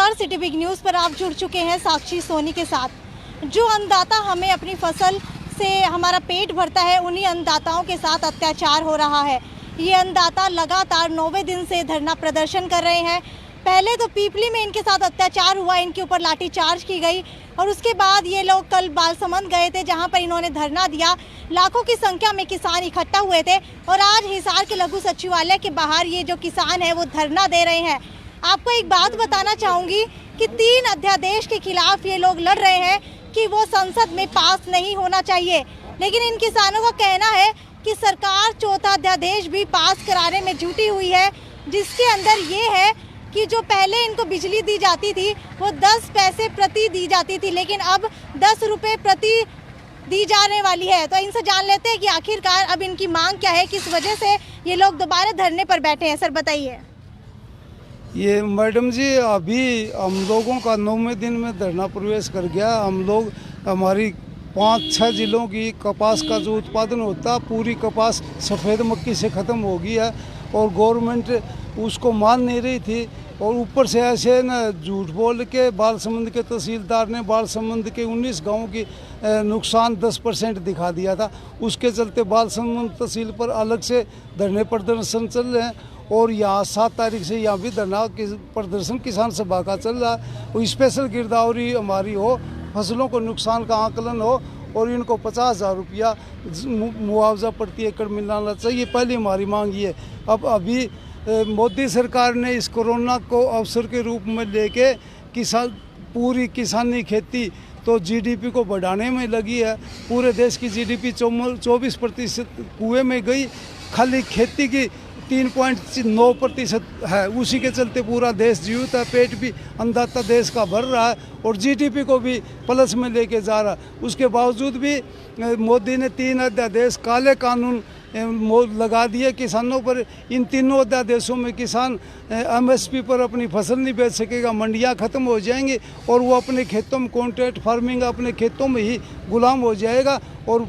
नमस्कार, city big news पर आप जुड़ चुके हैं साक्षी सोनी के साथ। जो अन्नदाता हमें अपनी फसल से हमारा पेट भरता है, उन्हीं अन्नदाताओं के साथ अत्याचार हो रहा है। ये अन्नदाता लगातार 9वें दिन से धरना प्रदर्शन कर रहे हैं। पहले तो पीपली में इनके साथ अत्याचार हुआ, इनके ऊपर लाठीचार्ज की गई और उसके बाद ये लोग कल बालसमंद गए थे, जहां पर इन्होंने धरना दिया। लाखों की संख्या में किसान इकट्ठा हुए थे और आज हिसार के लघु सचिवालय के बाहर ये जो किसान है वो धरना दे रहे हैं। आपको एक बात बताना चाहूँगी कि 3 अध्यादेश के खिलाफ ये लोग लड़ रहे हैं कि वो संसद में पास नहीं होना चाहिए, लेकिन इन किसानों का कहना है कि सरकार 4था अध्यादेश भी पास कराने में जुटी हुई है, जिसके अंदर ये है कि जो पहले इनको बिजली दी जाती थी वो 10 पैसे प्रति दी जाती थी, लेकिन अब 10 रुपये प्रति दी जाने वाली है। तो इनसे जान लेते हैं कि आखिरकार अब इनकी मांग क्या है, किस वजह से ये लोग दोबारा धरने पर बैठे हैं। सर बताइए। ये मैडम जी, अभी हम लोगों का 9वें दिन में धरना प्रवेश कर गया। हम लोग हमारी 5-6 जिलों की कपास का जो उत्पादन होता, पूरी कपास सफ़ेद मक्की से ख़त्म हो गई है और गवर्नमेंट उसको मान नहीं रही थी। और ऊपर से ऐसे न झूठ बोल के बालसमंद के तहसीलदार ने बालसमंद के 19 गाँव की नुकसान 10% दिखा दिया था। उसके चलते बालसमंद तहसील पर अलग से धरने प्रदर्शन चल रहे हैं और यहाँ 7 तारीख से यहाँ भी धरना प्रदर्शन किसान सभा का चल रहा है। और स्पेशल गिरदावरी हमारी हो, फसलों को नुकसान का आकलन हो और इनको 50,000 रुपया मुआवजा प्रति एकड़ मिलना चाहिए। पहली हमारी मांग ये। अब अभी मोदी सरकार ने इस कोरोना को अवसर के रूप में लेके पूरी किसानी खेती तो जीडीपी को बढ़ाने में लगी है। पूरे देश की जीडीपी 24% कुएं में गई, खाली खेती की 3.9% है। उसी के चलते पूरा देश जीवित है, पेट भी अन्नदाता देश का भर रहा है और जीडीपी को भी प्लस में लेके जा रहा है। उसके बावजूद भी मोदी ने 3 अध्यादेश काले कानून लगा दिए किसानों पर। इन तीनों अध्यादेशों में किसान एमएसपी पर अपनी फसल नहीं बेच सकेगा, मंडियां ख़त्म हो जाएंगी और वो अपने खेतों में कॉन्ट्रैक्ट फार्मिंग अपने खेतों में ही गुलाम हो जाएगा और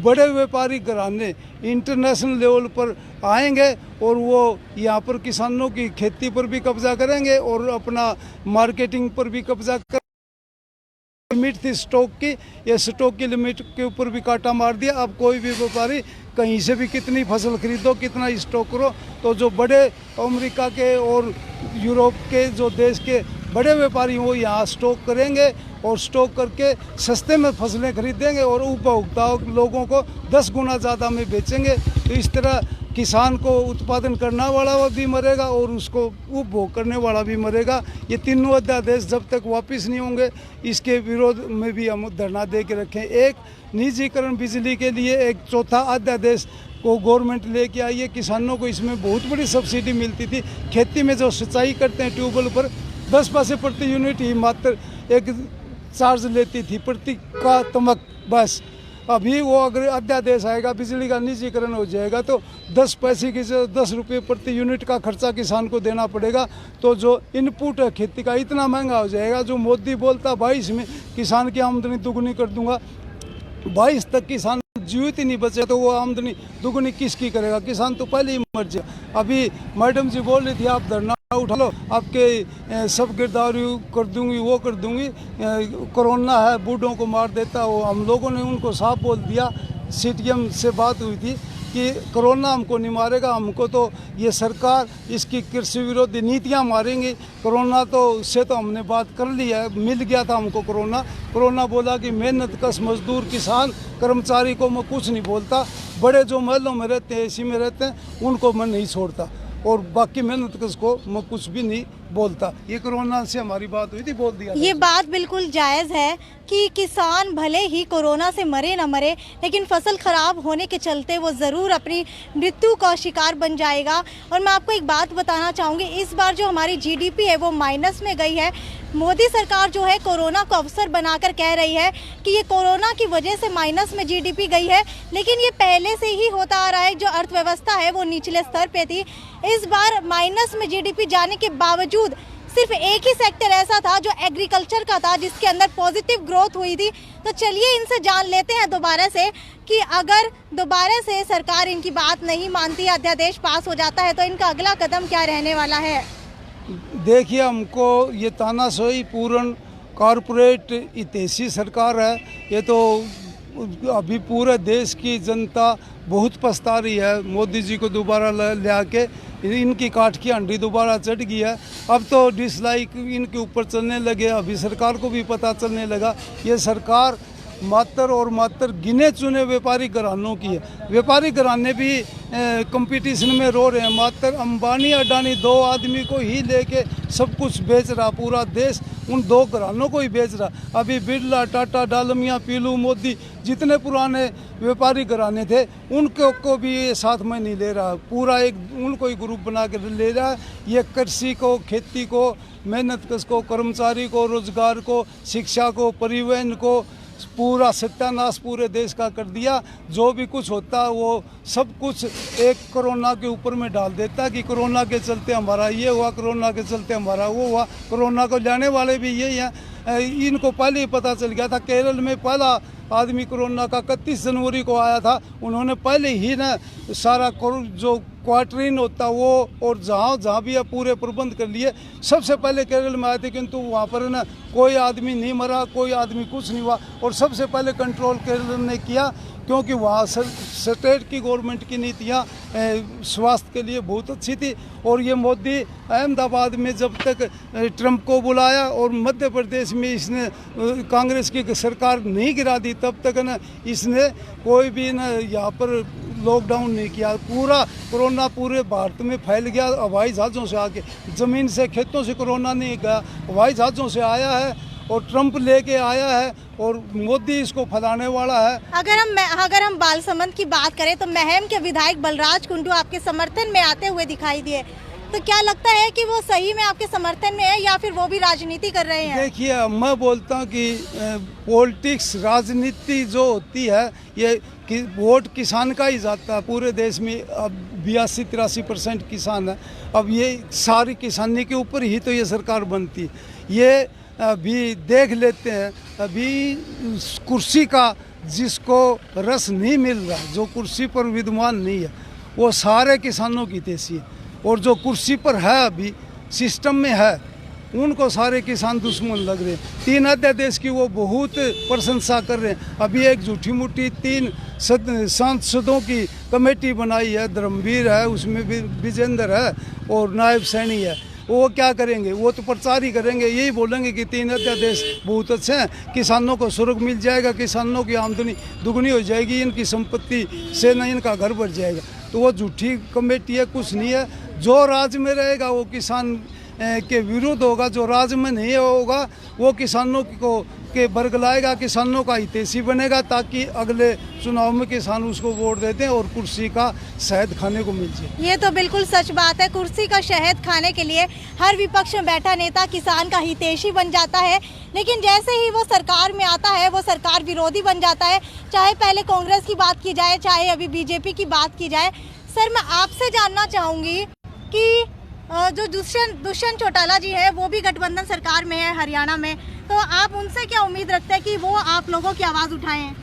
बड़े व्यापारी घराने इंटरनेशनल लेवल पर आएंगे और वो यहाँ पर किसानों की खेती पर भी कब्जा करेंगे और अपना मार्केटिंग पर भी कब्जा करेंगे। लिमिट थी स्टॉक की, ये स्टॉक की लिमिट के ऊपर भी कांटा मार दिया। अब कोई भी व्यापारी कहीं से भी कितनी फसल खरीदो, कितना स्टॉक करो, तो जो बड़े अमेरिका के और यूरोप के जो देश के बड़े व्यापारी वो यहाँ स्टॉक करेंगे और स्टॉक करके सस्ते में फसलें खरीदेंगे और उपभोक्ता लोगों को 10 गुना ज़्यादा में बेचेंगे। तो इस तरह किसान को उत्पादन करने वाला भी मरेगा और उसको उपभोग करने वाला भी मरेगा। ये तीनों अध्यादेश जब तक वापस नहीं होंगे, इसके विरोध में भी हम धरना दे के रखें। एक निजीकरण बिजली के लिए एक 4था अध्यादेश को गवर्नमेंट लेके आई है। किसानों को इसमें बहुत बड़ी सब्सिडी मिलती थी। खेती में जो सिंचाई करते हैं ट्यूबवेल पर 10 पैसे प्रति यूनिट ही मात्र एक चार्ज लेती थी प्रति का तमक बस। अभी वो अगर अध्यादेश आएगा, बिजली का निजीकरण हो जाएगा तो 10 पैसे की 10 रुपये प्रति यूनिट का खर्चा किसान को देना पड़ेगा। तो जो इनपुट है खेती का इतना महंगा हो जाएगा। जो मोदी बोलता 22 में किसान की आमदनी दुगनी कर दूंगा, 22 तक किसान जीवित ही नहीं बचे तो वो आमदनी दुगनी किसकी करेगा? किसान तो पहले ही मर जाए। अभी मैडम जी बोल रही थी आप धरना उठा लो, आपके सब गिरदावरी कर दूंगी, वो कर दूंगी। कोरोना है, बूढ़ों को मार देता हो। हम लोगों ने उनको साफ बोल दिया, सीटीएम से बात हुई थी कि कोरोना हमको नहीं मारेगा, हमको तो ये सरकार इसकी कृषि विरोधी नीतियां मारेंगी। कोरोना तो से तो हमने बात कर ली है, मिल गया था हमको कोरोना बोला कि मेहनत कश मजदूर किसान कर्मचारी को मैं कुछ नहीं बोलता। बड़े जो महलों में रहते हैं, एसी में रहते हैं, उनको मैं नहीं छोड़ता और बाकी मेहनत कश को मैं कुछ भी नहीं बोलता। ये कोरोना से हमारी बात हुई थी, बोल दिया। ये बात बिल्कुल जायज़ है कि किसान भले ही कोरोना से मरे न मरे, लेकिन फसल खराब होने के चलते वो ज़रूर अपनी मृत्यु का शिकार बन जाएगा। और मैं आपको एक बात बताना चाहूँगी, इस बार जो हमारी जीडीपी है वो माइनस में गई है। मोदी सरकार जो है कोरोना को अवसर बनाकर कह रही है कि ये कोरोना की वजह से माइनस में जीडीपी गई है, लेकिन ये पहले से ही होता आ रहा है। जो अर्थव्यवस्था है वो निचले स्तर पे थी। इस बार माइनस में जीडीपी जाने के बावजूद सिर्फ एक ही सेक्टर ऐसा था जो एग्रीकल्चर का था, जिसके अंदर पॉजिटिव ग्रोथ हुई थी। तो चलिए इनसे जान लेते हैं दोबारा से कि अगर दोबारा से सरकार इनकी बात नहीं मानती, अध्यादेश पास हो जाता है, तो इनका अगला कदम क्या रहने वाला है। देखिए, हमको ये तानाशाही पूर्ण कॉरपोरेट हितैषी सरकार है। ये तो अभी पूरे देश की जनता बहुत पछता रही है। मोदी जी को दोबारा ले आके इनकी काठ की हंडी दोबारा चढ़ गई है। अब तो डिसलाइक इनके ऊपर चलने लगे। अभी सरकार को भी पता चलने लगा ये सरकार मात्र और मात्र गिने चुने व्यापारी घरानों की है। व्यापारी घराने भी कंपटीशन में रो रहे हैं। मात्र अंबानी अडानी दो आदमी को ही लेके सब कुछ बेच रहा, पूरा देश उन दो घरानों को ही बेच रहा। अभी बिरला, टाटा, डालमिया, पीलू, मोदी जितने पुराने व्यापारी घराने थे उनको को भी ये साथ में नहीं ले रहा। पूरा एक उनको ही ग्रुप बना के ले रहा है। ये कृषि को, खेती को, मेहनत कश को, कर्मचारी को, रोजगार को, शिक्षा को, परिवहन को पूरा सत्यानाश पूरे देश का कर दिया। जो भी कुछ होता है वो सब कुछ एक कोरोना के ऊपर में डाल देता कि कोरोना के चलते हमारा ये हुआ, कोरोना के चलते हमारा वो हुआ। कोरोना को लाने वाले भी यही हैं। इनको पहले ही पता चल गया था। केरल में पहला आदमी कोरोना का 31 जनवरी को आया था। उन्होंने पहले ही ना सारा जो क्वार्टरीन होता वो और जहाँ भी है पूरे प्रबंध कर लिए। सबसे पहले केरल में आए थे, किंतु वहाँ पर ना कोई आदमी नहीं मरा, कोई आदमी कुछ नहीं हुआ। और सबसे पहले कंट्रोल केरल ने किया, क्योंकि वहाँ स्टेट की गवर्नमेंट की नीतियाँ स्वास्थ्य के लिए बहुत अच्छी थी। और ये मोदी अहमदाबाद में जब तक ट्रंप को बुलाया और मध्य प्रदेश में इसने कांग्रेस की सरकार नहीं गिरा दी, तब तक ना इसने कोई भी ना यहाँ पर लॉकडाउन नहीं किया। पूरा कोरोना पूरे भारत में फैल गया हवाई जहाज़ों से आके। ज़मीन से, खेतों से कोरोना नहीं गया, हवाई जहाज़ों से आया है और ट्रंप लेके आया है और मोदी इसको फैलाने वाला है। अगर हम बालसमंद की बात करें तो महम के विधायक बलराज कुंडू आपके समर्थन में आते हुए दिखाई दिए, तो क्या लगता है कि वो सही में आपके समर्थन में है या फिर वो भी राजनीति कर रहे हैं? देखिए, मैं बोलता हूँ कि पॉलिटिक्स, राजनीति जो होती है ये वोट किसान का ही जाता है। पूरे देश में अब 82-83% किसान है। अब ये सारी किसानी के ऊपर ही तो ये सरकार बनती है। ये अभी देख लेते हैं, अभी कुर्सी का जिसको रस नहीं मिल रहा, जो कुर्सी पर विद्वान नहीं है, वो सारे किसानों की हितैषी है। और जो कुर्सी पर है अभी सिस्टम में है, उनको सारे किसान दुश्मन लग रहे हैं। 3 अध्यादेश की वो बहुत प्रशंसा कर रहे हैं। अभी एक झूठी मूठी 3 सांसदों की कमेटी बनाई है। धर्मवीर है, उसमें विजेंद्र है और नायब सैनी है। वो क्या करेंगे? वो तो प्रचार ही करेंगे, यही बोलेंगे कि 3 अध्यादेश बहुत अच्छे हैं, किसानों को सुरग मिल जाएगा, किसानों की आमदनी दुगनी हो जाएगी, इनकी संपत्ति से न इनका घर बढ़ जाएगा। तो वो झूठी कमेटी है, कुछ नहीं है। जो राज्य में रहेगा वो किसान के विरुद्ध होगा, जो राज्य में नहीं होगा वो किसानों को के बरगलाएगा, किसानों का हितैषी बनेगा, ताकि अगले चुनाव में किसान उसको वोट देते हैं और कुर्सी का शहद खाने को मिल जाए। ये तो बिल्कुल सच बात है। कुर्सी का शहद खाने के लिए हर विपक्ष में बैठा नेता किसान का हितैषी बन जाता है, लेकिन जैसे ही वो सरकार में आता है वो सरकार विरोधी बन जाता है। चाहे पहले कांग्रेस की बात की जाए, चाहे अभी बीजेपी की बात की जाए। सर, मैं आपसे जानना चाहूँगी कि जो दुष्यंत चौटाला जी है वो भी गठबंधन सरकार में है हरियाणा में, तो आप उनसे क्या उम्मीद रखते हैं कि वो आप लोगों की आवाज़ उठाएं?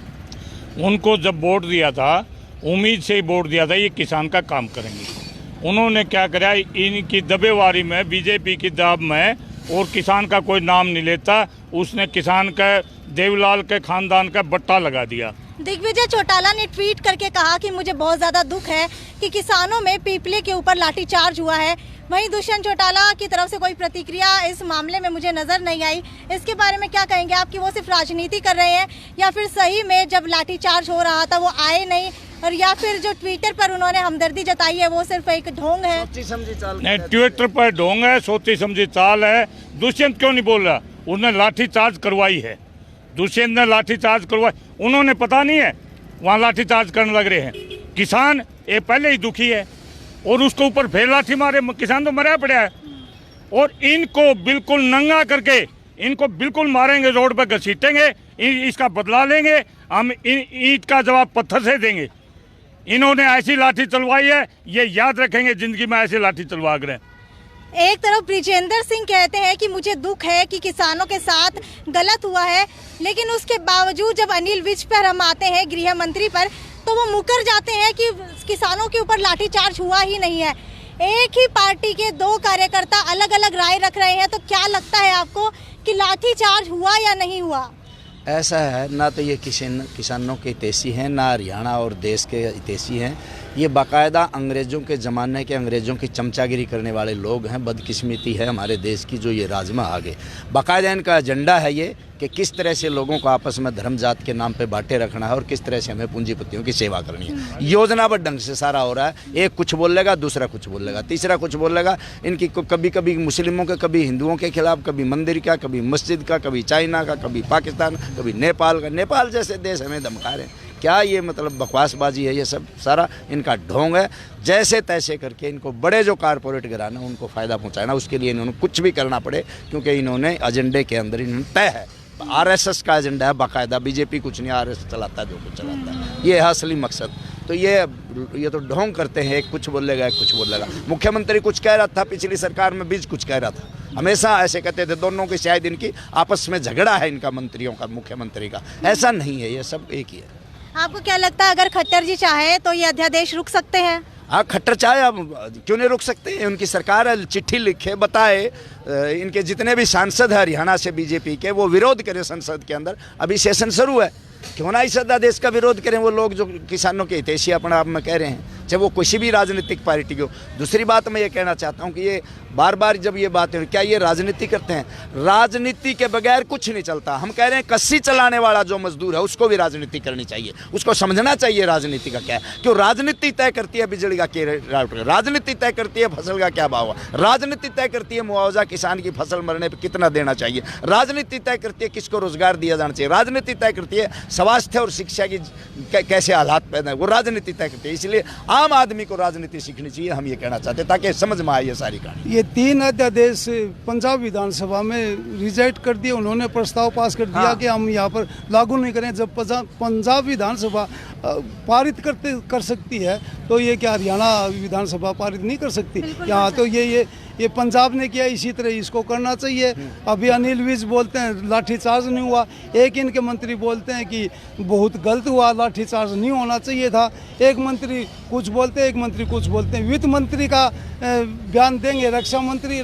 उनको जब वोट दिया था, उम्मीद से ही वोट दिया था ये किसान का काम करेंगे। उन्होंने क्या करा, इनकी दबेवारी में, बीजेपी की दाब में, और किसान का कोई नाम नहीं लेता। उसने किसान का, देवलाल के खानदान का बट्टा लगा दिया। दिग्विजय चौटाला ने ट्वीट करके कहा कि मुझे बहुत ज़्यादा दुख है कि किसानों में पीपले के ऊपर लाठीचार्ज हुआ है। वहीं दुष्यंत चौटाला की तरफ से कोई प्रतिक्रिया इस मामले में मुझे नज़र नहीं आई। इसके बारे में क्या कहेंगे आप कि वो सिर्फ राजनीति कर रहे हैं या फिर सही में जब लाठीचार्ज हो रहा था वो आए नहीं, और या फिर जो ट्विटर पर उन्होंने हमदर्दी जताई है वो सिर्फ एक ढोंग है? सोची समझी चाल नहीं, ट्विटर पर ढोंग है, सोची समझी चाल है। दुष्यंत क्यों नहीं बोल रहा? उसने लाठीचार्ज करवाई है, दुष्यंत ने लाठीचार्ज करवाई। उन्होंने पता नहीं है वहाँ लाठीचार्ज करने लग रहे हैं। किसान ये पहले ही दुखी है और उसके ऊपर फिर लाठी मारे, किसान तो मरा पड़ा है। और इनको बिल्कुल नंगा करके इनको बिल्कुल मारेंगे, रोड पर घसीटेंगे, इसका बदला लेंगे हम। ईंट का जवाब पत्थर से देंगे। इन्होंने ऐसी लाठी चलवाई है, ये याद रखेंगे जिंदगी में, ऐसी लाठी चलवा कर। एक तरफ ब्रिजेंद्र सिंह कहते हैं कि मुझे दुख है कि किसानों के साथ गलत हुआ है, लेकिन उसके बावजूद जब अनिल विज पर हम आते हैं, गृह मंत्री पर, तो वो मुकर जाते हैं कि किसानों के ऊपर लाठीचार्ज हुआ ही नहीं है। एक ही पार्टी के दो कार्यकर्ता अलग अलग राय रख रहे हैं, तो क्या लगता है आपको कि लाठीचार्ज हुआ या नहीं हुआ? ऐसा है, ना तो ये किसानों के हितैषी हैं, ना हरियाणा और देश के हितैषी हैं। ये बाकायदा अंग्रेज़ों के ज़माने के अंग्रेज़ों की चमचागिरी करने वाले लोग हैं। बदकिस्मती है हमारे देश की जो ये राजमा आगे बाकायदा इनका एजेंडा है ये कि किस तरह से लोगों को आपस में धर्म जात के नाम पे बांटे रखना है और किस तरह से हमें पूंजीपतियों की सेवा करनी है। योजनाबद्ध ढंग से सारा हो रहा है। एक कुछ बोलेगा, दूसरा कुछ बोलेगा, तीसरा कुछ बोलेगा। इनकी कभी कभी मुस्लिमों के, कभी हिंदुओं के खिलाफ, कभी मंदिर का, कभी मस्जिद का, कभी चाइना का, कभी पाकिस्तान, कभी नेपाल का। नेपाल जैसे देश हमें धमका रहे हैं। क्या ये मतलब बकवासबाजी है? ये सब सारा इनका ढोंग है। जैसे तैसे करके इनको बड़े जो कारपोरेट घराना उनको फ़ायदा पहुंचाना, उसके लिए इन्होंने कुछ भी करना पड़े, क्योंकि इन्होंने एजेंडे के अंदर इन्होंने तय है। आरएसएस का एजेंडा है बाकायदा। बीजेपी कुछ नहीं, आरएसएस चलाता है जो कुछ चलाता है। ये है असली मकसद। तो ये तो ढोंग करते हैं। एक कुछ बोलेगा, एक कुछ बोलेगा। मुख्यमंत्री कुछ कह रहा था पिछली सरकार में, बीच कुछ कह रहा था। हमेशा ऐसे कहते थे दोनों की शायद इनकी आपस में झगड़ा है, इनका मंत्रियों का, मुख्यमंत्री का। ऐसा नहीं है, ये सब एक ही है। आपको क्या लगता है अगर खट्टर जी चाहे तो ये अध्यादेश रुक सकते हैं? हाँ, खट्टर चाहे, अब क्यों नहीं रुक सकते हैं? उनकी सरकार है, चिट्ठी लिखे, बताए। इनके जितने भी सांसद हैं हरियाणा से बीजेपी के, वो विरोध करें संसद के अंदर। अभी सेशन शुरू है, क्यों ना इस अध्यादेश का विरोध करें वो लोग जो किसानों के हितैषी अपने आप में कह रहे हैं, चाहे वो किसी भी राजनीतिक पार्टी की हो। दूसरी बात मैं ये कहना चाहता हूँ कि ये बार बार जब ये बातें, क्या ये राजनीति करते हैं? राजनीति के बगैर कुछ नहीं चलता। हम कह रहे हैं कस्सी चलाने वाला जो मजदूर है उसको भी राजनीति करनी चाहिए, उसको समझना चाहिए राजनीति का क्या है। क्यों? राजनीति तय करती है बिजली का क्या रेट, राजनीति तय करती है फसल का क्या भाव है, राजनीति तय करती है मुआवजा किसान की फसल मरने पर कितना देना चाहिए, राजनीति तय करती है किसको रोजगार दिया जाना चाहिए, राजनीति तय करती है स्वास्थ्य और शिक्षा की कैसे हालात पैदा है, वो राजनीति तय करती है। इसलिए आम आदमी को राजनीति सीखनी चाहिए, हम ये कहना चाहते हैं, ताकि समझ में आए ये सारी कहानी। ये 3 अध्यादेश पंजाब विधानसभा में रिजेक्ट कर दिए। उन्होंने प्रस्ताव पास कर दिया कि हम यहाँ पर लागू नहीं करें। जब पंजाब विधानसभा पारित कर सकती है, तो ये क्या हरियाणा विधानसभा पारित नहीं कर सकती? यहाँ तो ये पंजाब ने किया, इसी तरह इसको करना चाहिए। अभी अनिल विज बोलते हैं लाठीचार्ज नहीं हुआ, एक इनके मंत्री बोलते हैं कि बहुत गलत हुआ, लाठीचार्ज नहीं होना चाहिए था। एक मंत्री कुछ बोलते हैं, एक मंत्री कुछ बोलते हैं। वित्त मंत्री का बयान देंगे, रक्षा मंत्री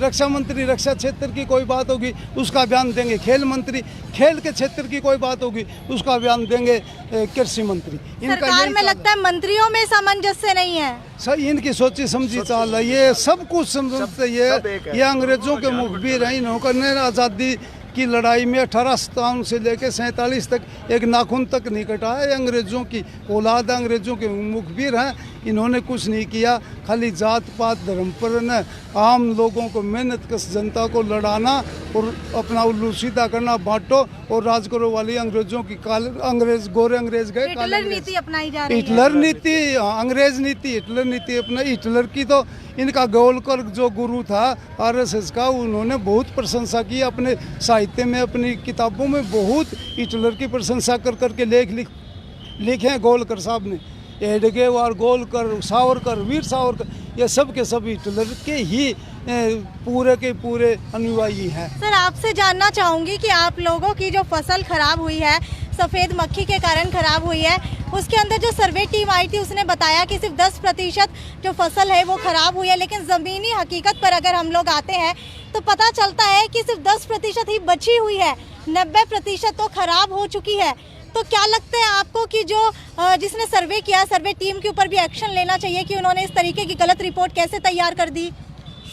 रक्षा क्षेत्र की कोई बात होगी उसका बयान देंगे, खेल मंत्री खेल के क्षेत्र की कोई बात होगी उसका बयान देंगे, कृषि मंत्री। सरकार में लगता है मंत्रियों में सामंजस्य नहीं है। सर, इनकी सोची समझी चाल है, ये सब कुछ समझते। ये अंग्रेजों के मुखबिर हैं। इन्होंने आज़ादी की लड़ाई में 1857 से लेकर 47 तक एक नाखून तक नहीं कटा है। अंग्रेजों की औलाद, अंग्रेजों के मुखबिर हैं। इन्होंने कुछ नहीं किया, खाली जात पात धर्म पर न आम लोगों को, मेहनत कश जनता को लड़ाना और अपना उल्लू सीधा करना, बांटो और राज करो वाली अंग्रेजों की अंग्रेज गोरे अंग्रेज गए, हिटलर नीति अपनाई जा रही है। हिटलर नीति, अंग्रेज नीति, हिटलर नीति अपना। हिटलर की तो इनका गोलकर जो गुरु था आरएसएस का, उन्होंने बहुत प्रशंसा की अपने साहित्य में, अपनी किताबों में बहुत हिटलर की प्रशंसा कर करके लिखे हैं गोलकर साहब ने। एडगेवार, गोलकर, सावरकर, वीर सावरकर, ये सब के सब हिटलर के ही पूरे के पूरे अनुयायी हैं। सर, आपसे जानना चाहूँगी कि आप लोगों की जो फसल खराब हुई है, सफ़ेद मक्खी के कारण खराब हुई है, उसके अंदर जो सर्वे टीम आई थी उसने बताया कि सिर्फ 10% जो फसल है वो खराब हुई है, लेकिन ज़मीनी हकीकत पर अगर हम लोग आते हैं तो पता चलता है कि सिर्फ 10% ही बची हुई है, 90% तो खराब हो चुकी है। तो क्या लगता है आपको कि जो जिसने सर्वे किया, सर्वे टीम के ऊपर भी एक्शन लेना चाहिए कि उन्होंने इस तरीके की गलत रिपोर्ट कैसे तैयार कर दी?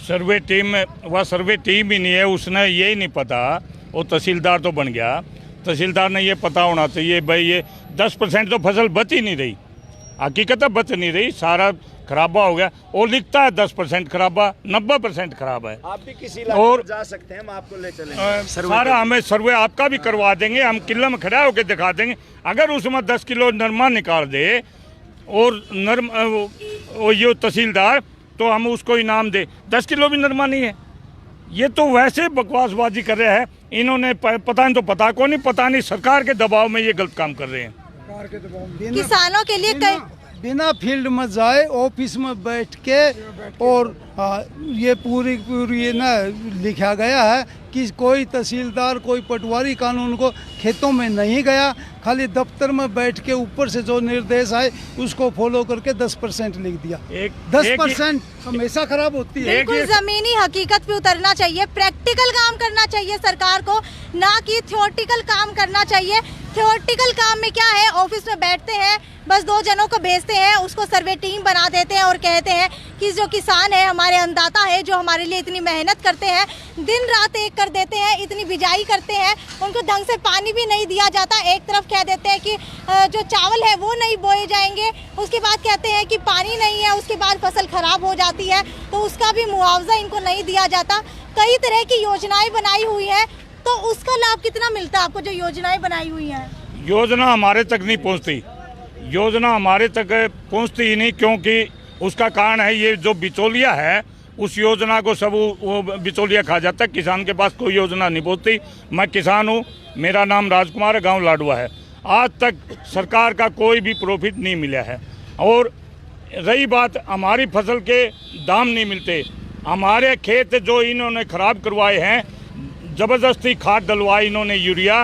सर्वे टीम, वह सर्वे टीम ही नहीं है, उसने यही नहीं पता, वो तहसीलदार तो बन गया। तहसीलदार ने ये पता होना चाहिए भाई ये 10% तो फसल बच ही नहीं रही, हकीकत बच नहीं रही, सारा खराबा हो गया। और लिखता है 10% खराबा, 90% खराब है। आप भी किसी और जा सकते हैं, हम आपको ले चलेंगे। सारा हमें सर्वे आपका भी करवा देंगे, हम किले में खड़ा होकर दिखा देंगे। अगर उसमें 10 किलो नरमा निकाल दे और ये तहसीलदार, तो हम उसको इनाम दे। 10 किलो भी नरमा नहीं है। ये तो वैसे बकवासबाजी कर रहे हैं। इन्होंने पता नहीं, तो पता को नहीं, पता नहीं सरकार के दबाव में ये गलत काम कर रहे हैं। किसानों के लिए बिना फील्ड में जाए, ऑफिस में बैठ के और ये पूरी ना लिखा गया है कि कोई तहसीलदार कोई पटवारी कानून को खेतों में नहीं गया, खाली दफ्तर में बैठ के ऊपर से जो निर्देश आए उसको फॉलो करके 10% लिख दिया। 10% हमेशा खराब होती है। बिल्कुल जमीनी हकीकत पे उतरना चाहिए, प्रैक्टिकल काम करना चाहिए सरकार को, ना कि थ्योरेटिकल काम करना चाहिए। थ्योरेटिकल काम में क्या है, ऑफिस में बैठते हैं, बस 2 जनों को भेजते हैं, उसको सर्वे टीम बना देते हैं और कहते हैं कि जो किसान है, हमारे अन्नदाता है, जो हमारे लिए इतनी मेहनत करते हैं, दिन रात एक कर देते हैं, इतनी बिजाई करते हैं, उनको ढंग से पानी भी नहीं दिया जाता। एक तरफ कह देते हैं कि जो चावल है वो नहीं बोए जाएंगे, उसके बाद कहते हैं कि पानी नहीं है, उसके बाद फसल खराब हो जाती है तो उसका भी मुआवजा इनको नहीं दिया जाता। कई तरह की योजनाएं बनाई हुई है, तो उसका लाभ कितना मिलता है आपको जो योजनाएं बनाई हुई हैं? योजना हमारे तक नहीं पहुंचती, योजना हमारे तक पहुंचती ही नहीं, क्योंकि उसका कारण है ये जो बिचौलिया है, उस योजना को सब वो बिचौलिया खा जाता है। किसान के पास कोई योजना नहीं पहुंचती। मैं किसान हूँ, मेरा नाम राजकुमार है, गांव लाडवा है। आज तक सरकार का कोई भी प्रॉफिट नहीं मिला है। और रही बात हमारी फसल के दाम नहीं मिलते, हमारे खेत जो इन्होंने खराब करवाए हैं, ज़बरदस्ती खाद डलवाई इन्होंने, यूरिया,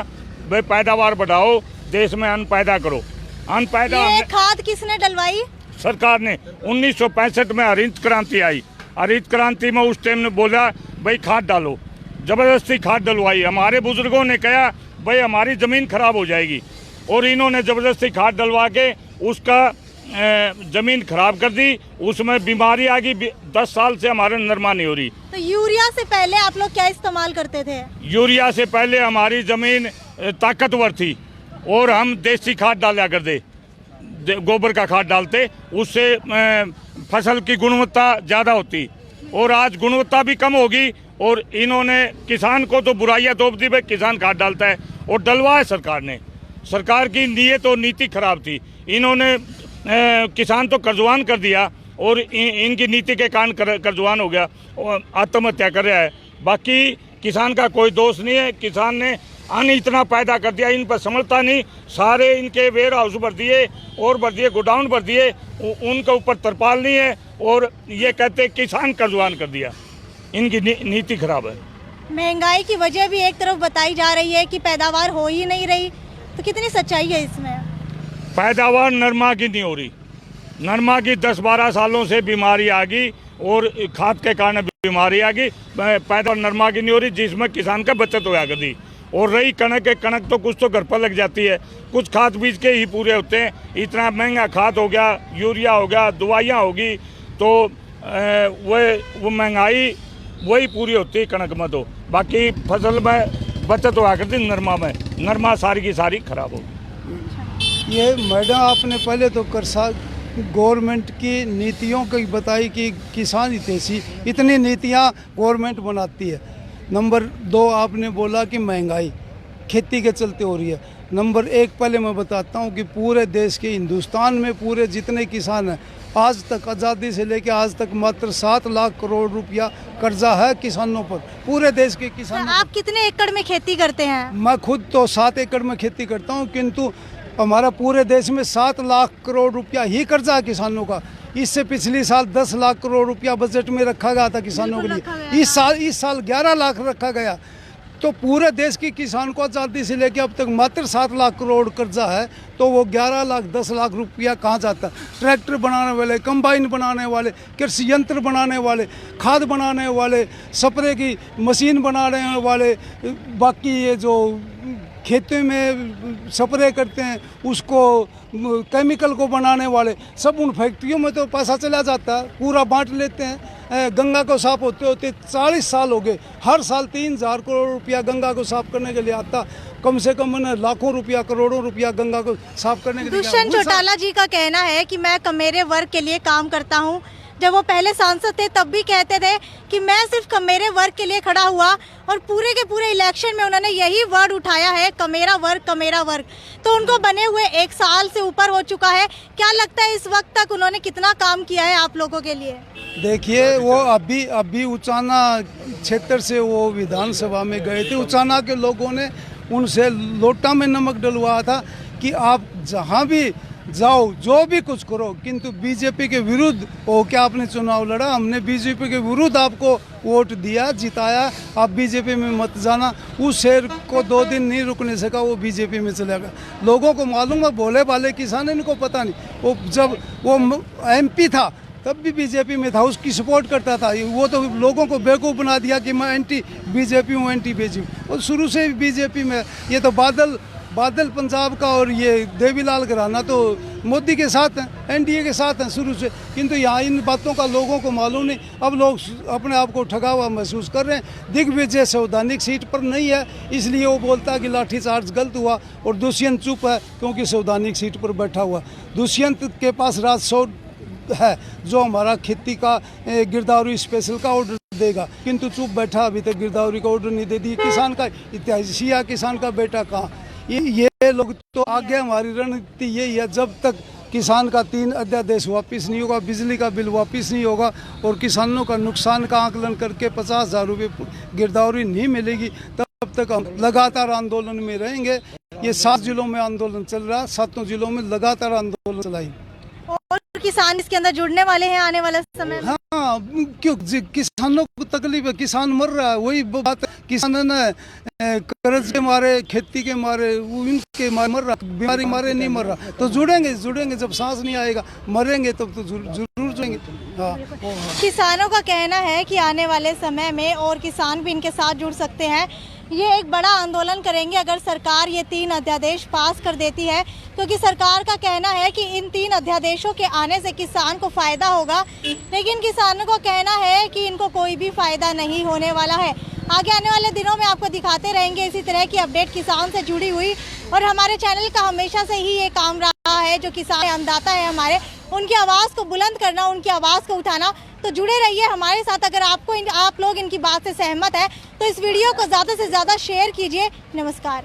भाई पैदावार बढ़ाओ, देश में अन्न पैदा करो। अन्न पैदा ये खाद किसने डलवाई? सरकार ने 1965 में हरित क्रांति आई, हरित क्रांति में उस टाइम ने बोला भाई खाद डालो, ज़बरदस्ती खाद डलवाई। हमारे बुजुर्गों ने कहा भाई हमारी ज़मीन खराब हो जाएगी, और इन्होंने ज़बरदस्ती खाद डलवा के उसका ज़मीन खराब कर दी, उसमें बीमारी आ गई। 10 साल से हमारे नरमा नहीं हो रही। तो यूरिया से पहले आप लोग क्या इस्तेमाल करते थे? यूरिया से पहले हमारी ज़मीन ताकतवर थी और हम देसी खाद डाला करते, गोबर का खाद डालते, उससे फसल की गुणवत्ता ज़्यादा होती। और आज गुणवत्ता भी कम होगी, और इन्होंने किसान को तो बुराइयां थोप दी, भाई किसान खाद डालता है, और डलवाया सरकार ने। सरकार की नीयत और नीति खराब थी, इन्होंने किसान तो कर्जवान कर दिया, और इनकी नीति के कारण कर्जवान हो गया और आत्महत्या कर रहा है। बाकी किसान का कोई दोष नहीं है, किसान ने अन्न इतना पैदा कर दिया, इन पर समझता नहीं। सारे इनके वेयर हाउस भर दिए और भर दिए, गोडाउन भर दिए, उनके ऊपर तरपाल नहीं है, और ये कहते किसान कर्जवान कर दिया। इनकी नीति खराब है। महंगाई की वजह भी एक तरफ बताई जा रही है कि पैदावार हो ही नहीं रही, तो कितनी सच्चाई है इसमें? पैदावार नरमा की नहीं हो रही, नरमा की 10-12 सालों से बीमारी आ गई, और खाद के कारण बीमारी आ गई। पैदावार नरमा की नहीं हो रही, जिसमें किसान का बचत होया करती। और रही कणक, कणक तो कुछ तो घर पर लग जाती है, कुछ खाद बीज के ही पूरे होते हैं। इतना महंगा खाद हो गया, यूरिया हो गया, दवाइयाँ होगी, तो वो महंगाई वही पूरी होती है कणक में। तो बाकी फसल में बचत होया करती, नरमा सारी की सारी खराब होगी। ये मैडम आपने पहले तो गवर्नमेंट की नीतियों की बताई कि किसान हितैषी, इतनी नीतियाँ गवर्नमेंट बनाती है। नंबर 2 आपने बोला कि महंगाई खेती के चलते हो रही है। नंबर 1 पहले मैं बताता हूँ कि पूरे देश के, हिंदुस्तान में पूरे जितने किसान हैं, आज तक आज़ादी से लेकर आज तक मात्र 7 लाख करोड़ रुपया कर्जा है किसानों पर, पूरे देश के किसानों। आप कितने एकड़ में खेती करते हैं? मैं खुद तो 7 एकड़ में खेती करता हूँ, किंतु हमारा पूरे देश में 7 लाख करोड़ रुपया ही कर्जा है किसानों का। इससे पिछली साल 10 लाख करोड़ रुपया बजट में रखा गया था किसानों के लिए, इस साल 11 लाख रखा गया। तो पूरे देश के किसान को आज़ादी से लेकर अब तक मात्र 7 लाख करोड़ कर्जा है, तो वो 11 लाख 10 लाख रुपया कहाँ जाता है? ट्रैक्टर बनाने वाले, कंबाइन बनाने वाले, कृषि यंत्र बनाने वाले, खाद बनाने वाले, स्प्रे की मशीन बनाने वाले, बाकी ये जो खेती में स्प्रे करते हैं उसको केमिकल को बनाने वाले, सब उन फैक्ट्रियों में तो पैसा चला जाता है, पूरा बांट लेते हैं। गंगा को साफ होते होते 40 साल हो गए, हर साल 3000 करोड़ रुपया गंगा को साफ करने के लिए आता, कम से कम लाखों रुपया करोड़ों रुपया गंगा को साफ करने के लिए। दुष्यंत चौटाला जी का कहना है कि मैं कमेरे वर्ग के लिए काम करता हूं। जब वो पहले सांसद थे तब भी कहते थे कि मैं सिर्फ कमेरे वर्ग के लिए खड़ा हुआ, और पूरे के पूरे इलेक्शन में उन्होंने यही वर्ड उठाया है, कमेरा वर्ग, कमेरा वर्ग। तो उनको बने हुए 1 साल से ऊपर हो चुका है, क्या लगता है इस वक्त तक उन्होंने कितना काम किया है आप लोगों के लिए? देखिए, वो अभी उचाना क्षेत्र से वो विधानसभा में गए थे, उचाना के लोगों ने उनसे लोटा में नमक डलवाया था कि आप जहाँ भी जाओ जो भी कुछ करो, किंतु बीजेपी के विरुद्ध हो क्या आपने चुनाव लड़ा, हमने बीजेपी के विरुद्ध आपको वोट दिया, जिताया, आप बीजेपी में मत जाना। उस शेर को 2 दिन नहीं रुकने सका, वो बीजेपी में चला गया। लोगों को मालूम है, भोले भाले किसान, इनको पता नहीं। वो जब वो MP था तब भी बीजेपी में था, उसकी सपोर्ट करता था। वो तो लोगों को बेवकूफ़ बना दिया कि मैं एंटी बीजेपी हूँ, एंटी बीजेपी। और शुरू से बीजेपी में ये तो बादल पंजाब का और ये देवीलाल घराना तो मोदी के साथ हैं, NDA के साथ हैं शुरू से, किंतु यहाँ इन बातों का लोगों को मालूम नहीं। अब लोग अपने आप को ठगा हुआ महसूस कर रहे हैं। दिग्विजय संवैधानिक सीट पर नहीं है, इसलिए वो बोलता है कि लाठीचार्ज गलत हुआ, और दुष्यंत चुप है क्योंकि संवैधानिक सीट पर बैठा हुआ। दुष्यंत के पास राजस्व है जो हमारा खेती का गिरदावरी स्पेशल का ऑर्डर देगा, किंतु चुप बैठा, अभी तक गिरदावरी का ऑर्डर नहीं दे दी। किसान का इतिहासिया, किसान का बेटा कहाँ? ये लोग तो आगे हमारी रणनीति यही है, जब तक किसान का 3 अध्यादेश वापस नहीं होगा, बिजली का बिल वापस नहीं होगा और किसानों का नुकसान का आकलन करके 50,000 रुपये गिरदावरी नहीं मिलेगी, तब तक हम लगातार आंदोलन में रहेंगे। ये 7 जिलों में आंदोलन चल रहा है, 7 जिलों में लगातार आंदोलन चलाएंगे। और किसान इसके अंदर जुड़ने वाले हैं आने वाले समय में? हाँ, क्यों किसानों को तकलीफ है, किसान मर रहा है। वही बात, किसान ने कर्ज के मारे, खेती के मारे, इनके मारे मर रहा, बीमारी मारे नहीं मर रहा। तो जुड़ेंगे जब सांस नहीं आएगा, मरेंगे तब तो जरूर जुड़ेंगे। हाँ, किसानों का कहना है कि आने वाले समय में और किसान भी इनके साथ जुड़ सकते हैं। ये एक बड़ा आंदोलन करेंगे अगर सरकार ये 3 अध्यादेश पास कर देती है, क्योंकि सरकार का कहना है कि इन 3 अध्यादेशों के आने से किसान को फ़ायदा होगा, लेकिन किसानों का कहना है कि इनको कोई भी फ़ायदा नहीं होने वाला है। आगे आने वाले दिनों में आपको दिखाते रहेंगे इसी तरह की अपडेट किसान से जुड़ी हुई, और हमारे चैनल का हमेशा से ही ये काम रहा है, जो किसान अन्नदाता है हमारे, उनकी आवाज़ को बुलंद करना, उनकी आवाज़ को उठाना। तो जुड़े रहिए हमारे साथ। अगर आप लोग इनकी बात से सहमत है तो इस वीडियो को ज़्यादा से ज़्यादा शेयर कीजिए। नमस्कार।